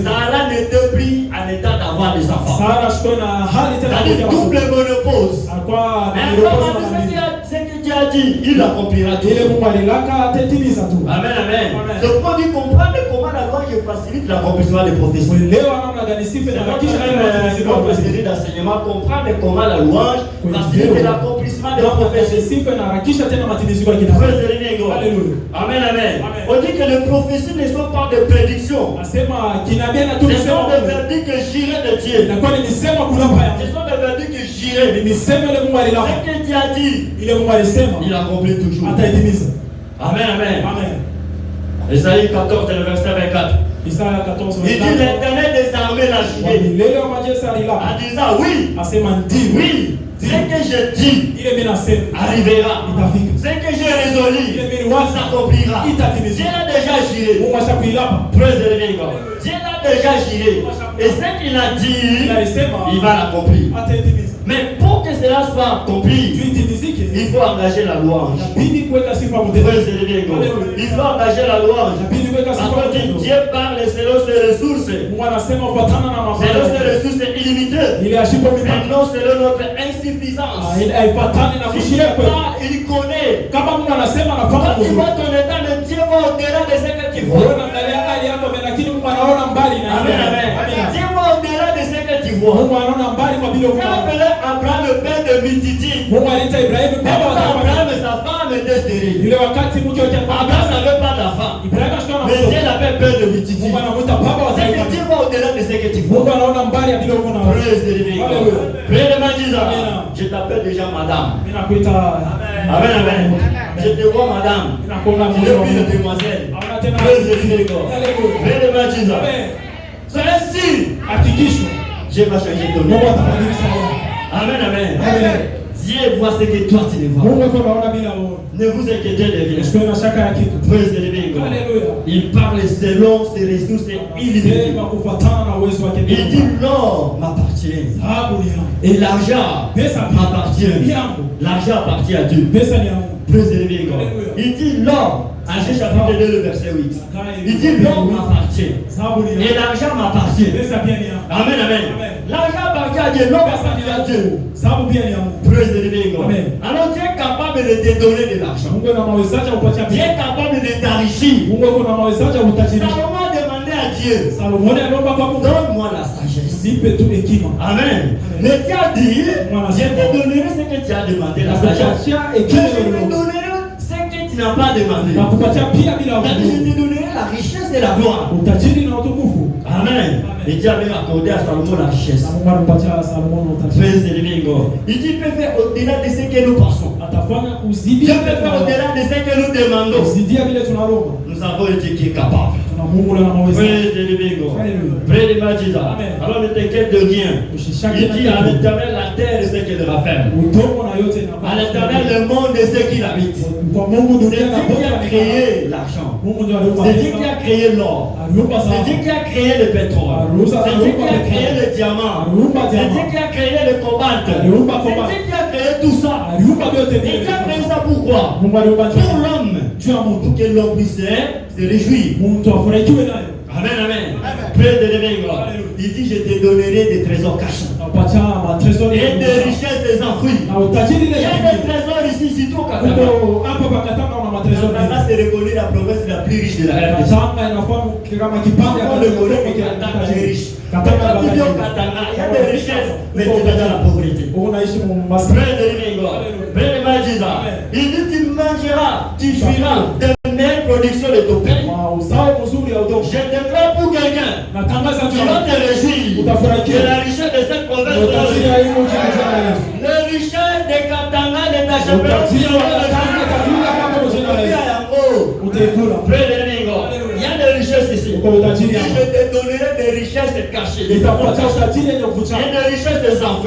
Sarah n'était plus en état d'avoir des enfants. C'est-à-dire double monopause. Mais ce que Dieu a dit, il accomplira tout. Amen, amen. Donc on dit comprendre comment la loi facilite l'accomplissement des prophéties. C'est notre série d'enseignement, comprendre comment la louange facilite l'accomplissement des prophéties. Amen, amen. On dit que les prophéties ne sont pas des prédictions. Ce sont des verdicts jurés de Dieu. Ce sont des verdicts jurés. Ce que Dieu a dit, il accomplit toujours. Amen, amen. Isaïe 14, le verset 24. Il dit l'Éternel des armées l'a juré. En disant oui, oui, ce que je dis arrivera. Ce que j'ai résolu s'accomplira. Dieu l'a déjà juré. Dieu l'a déjà juré. Et ce qu'il a dit, il va l'accomplir. Mais pour que cela soit accompli, il faut engager la louange. Il faut engager la louange. Parce que Dieu parle selon ses ressources. Selon ses ressources illimitées. Mais non selon notre insuffisance. Il connaît. Quand tu vois ton état, le Dieu va au-delà de ce que tu vois. Amen, amen. Dieu va au-delà de ce que tu vois. Abraham, le père de Mititi. Abraham et sa femme étaient stériles. Abraham n'avait pas d'enfant. Mais Dieu l'appelle père de Mititi. C'est que Dieu va au-delà de ce que tu vois. Je t'appelle déjà madame. Amen, amen. Je te vois madame. Je te prie de demoiselle. Soyez sûr. Je vais changer ton nom. Amen, amen. Dieu voit ce que toi tu ne vois. Ne vous inquiétez de rien. Il parle selon ses ressources illimitées. Il dit l'or m'appartient. Et l'argent m'appartient. L'argent appartient à Dieu. Il dit l'or. Agé chapitre 2, le verset 8. Il dit l'or m'appartient. Et l'argent m'appartient. Amen, amen. L'argent appartient à Dieu, l'or appartient à Dieu. Alors Dieu est capable de te donner de l'argent. Dieu est capable de t'enrichir. Salomon a demandé à Dieu, donne-moi la sagesse. Amen. Mais Dieu a dit, je te donnerai ce que tu as demandé, la sagesse. Je te donnerai ce que tu n'as pas demandé. Je te donnerai la richesse et la gloire. Amen. Et Dieu avait accordé à Salomon la richesse. Il dit, peut faire au-delà de ce que nous pensons. Dieu peut faire au-delà de ce que nous demandons. Nous avons un Dieu qui est capable. Alors ne t'inquiète de rien. Il dit à l'Éternel la terre est ce qu'elle va faire. À l'Éternel le monde est ce qu'il habite. C'est Dieu qui a créé l'argent. C'est Dieu qui a créé l'or. C'est Dieu qui a créé le pétrole. C'est Dieu qui a créé le diamant. C'est Dieu qui a créé le cobalt. C'est Dieu qui a créé tout ça. Et Dieu a créé ça pourquoi? Pour l'homme. Pour que l'homme puisse se réjouir. Amen, amen. Il dit, je te donnerai des trésors cachés. Et des richesses des enfouis. Il y a des trésors ici, si tout Katanga. Katanga, c'est reconnu la province la plus riche de la RDC. On le connaît, mais Katanga est riche. Katanga, il y a des richesses, mais tu es dans la pauvreté. Il dit, tu mangeras, tu fuiras de meilleures productions de ton pays. Je déclare pour quelqu'un qui va te réjouir de la richesse de cette province. La richesse de Katanga, de ta chambre. Il y a des richesses ici. Je te donnerai des richesses cachées. Il y a des richesses des enfants.